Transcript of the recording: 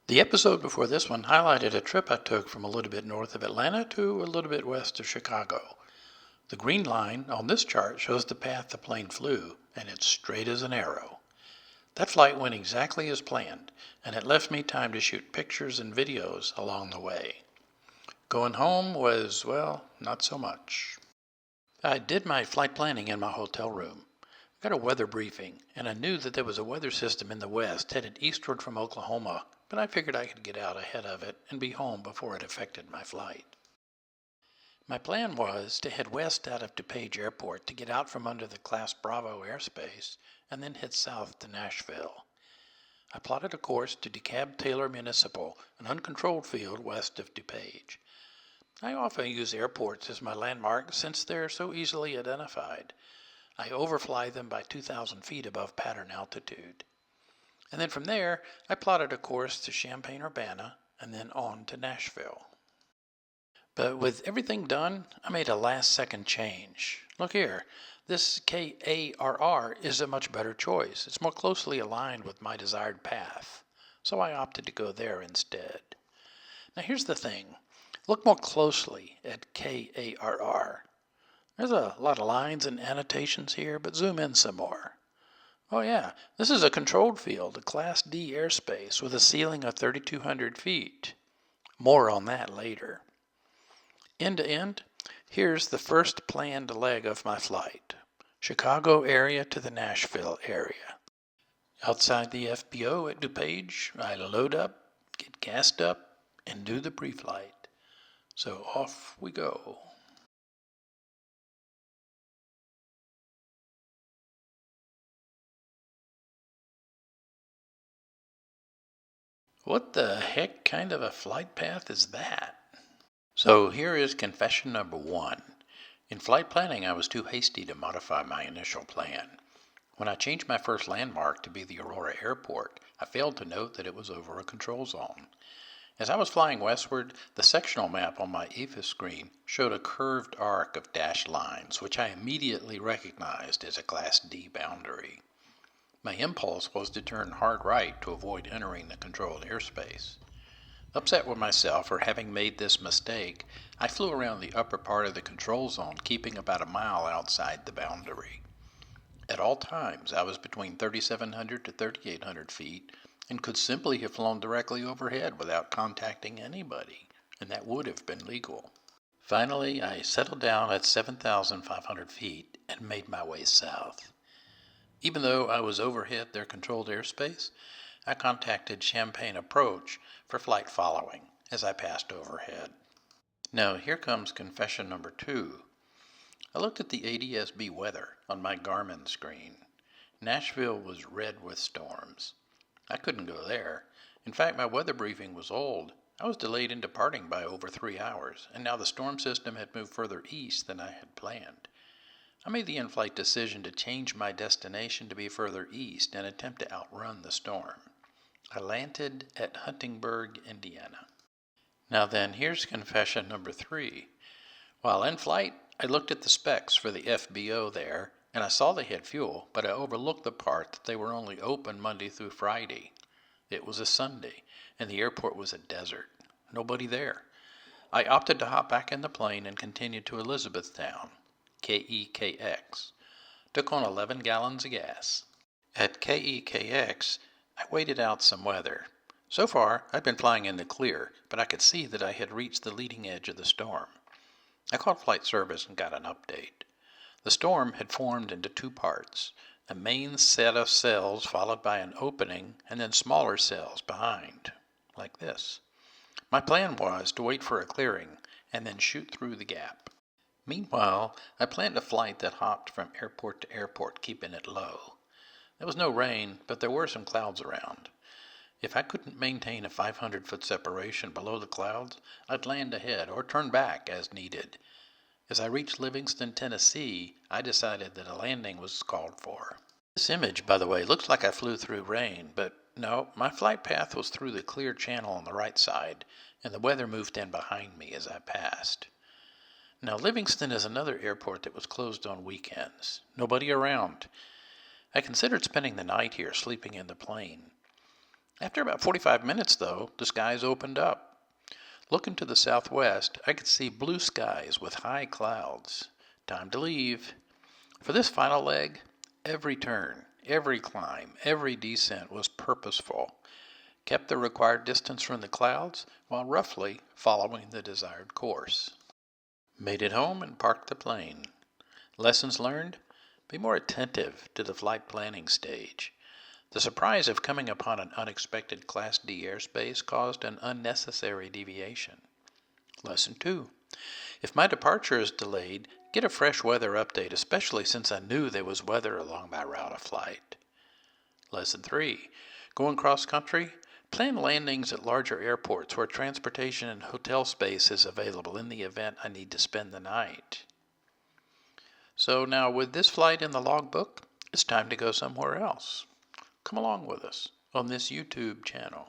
The episode before this one highlighted a trip I took from a little bit north of Atlanta to a little bit west of Chicago. The green line on this chart shows the path the plane flew, and it's straight as an arrow. That flight went exactly as planned, and it left me time to shoot pictures and videos along the way. Going home was, well, not so much. I did my flight planning in my hotel room. I got a weather briefing, and I knew that there was a weather system in the west headed eastward from Oklahoma, but I figured I could get out ahead of it and be home before it affected my flight. My plan was to head west out of DuPage Airport to get out from under the Class Bravo airspace and then head south to Nashville. I plotted a course to DeKalb Taylor Municipal, an uncontrolled field west of DuPage. I often use airports as my landmark since they're so easily identified. I overfly them by 2,000 feet above pattern altitude. And then from there, I plotted a course to Champaign-Urbana and then on to Nashville. But with everything done, I made a last-second change. Look here, this KARR is a much better choice. It's more closely aligned with my desired path, so I opted to go there instead. Now here's the thing. Look more closely at KARR. There's a lot of lines and annotations here, but zoom in some more. Oh yeah, this is a controlled field, a Class D airspace with a ceiling of 3,200 feet. More on that later. End to end, here's the first planned leg of my flight. Chicago area to the Nashville area. Outside the FBO at DuPage, I load up, get gassed up, and do the pre-flight. So off we go. What the heck kind of a flight path is that? So here is confession number 1. In flight planning, I was too hasty to modify my initial plan. When I changed my first landmark to be the Aurora Airport, I failed to note that it was over a control zone. As I was flying westward, the sectional map on my EFIS screen showed a curved arc of dashed lines, which I immediately recognized as a Class D boundary. My impulse was to turn hard right to avoid entering the controlled airspace. Upset with myself for having made this mistake, I flew around the upper part of the control zone, keeping about a mile outside the boundary. At all times, I was between 3,700 to 3,800 feet and could simply have flown directly overhead without contacting anybody, and that would have been legal. Finally, I settled down at 7,500 feet and made my way south. Even though I was overhead their controlled airspace, I contacted Champaign Approach for flight following as I passed overhead. Now here comes confession number 2. I looked at the ADSB weather on my Garmin screen. Nashville was red with storms. I couldn't go there. In fact, my weather briefing was old. I was delayed in departing by over 3 hours, and now the storm system had moved further east than I had planned. I made the in-flight decision to change my destination to be further east and attempt to outrun the storm. I landed at Huntingburg, Indiana. Now then, here's confession number 3. While in flight, I looked at the specs for the FBO there, and I saw they had fuel, but I overlooked the part that they were only open Monday through Friday. It was a Sunday, and the airport was a desert. Nobody there. I opted to hop back in the plane and continue to Elizabethtown, KEKX. Took on 11 gallons of gas. At KEKX, I waited out some weather. So far, I'd been flying in the clear, but I could see that I had reached the leading edge of the storm. I called flight service and got an update. The storm had formed into 2 parts, a main set of cells followed by an opening and then smaller cells behind, like this. My plan was to wait for a clearing and then shoot through the gap. Meanwhile, I planned a flight that hopped from airport to airport, keeping it low. There was no rain, but there were some clouds around. If I couldn't maintain a 500-foot separation below the clouds, I'd land ahead or turn back as needed. As I reached Livingston, Tennessee, I decided that a landing was called for. This image, by the way, looks like I flew through rain, but no, my flight path was through the clear channel on the right side, and the weather moved in behind me as I passed. Now, Livingston is another airport that was closed on weekends. Nobody around. I considered spending the night here, sleeping in the plane. After about 45 minutes, though, the skies opened up. Looking to the southwest, I could see blue skies with high clouds. Time to leave. For this final leg, every turn, every climb, every descent was purposeful. Kept the required distance from the clouds while roughly following the desired course. Made it home and parked the plane. Lessons learned: be more attentive to the flight planning stage. The surprise of coming upon an unexpected Class D airspace caused an unnecessary deviation. Lesson 2. If my departure is delayed, get a fresh weather update, especially since I knew there was weather along my route of flight. Lesson 3. Going cross country, plan landings at larger airports where transportation and hotel space is available in the event I need to spend the night. So now with this flight in the logbook, it's time to go somewhere else. Come along with us on this YouTube channel.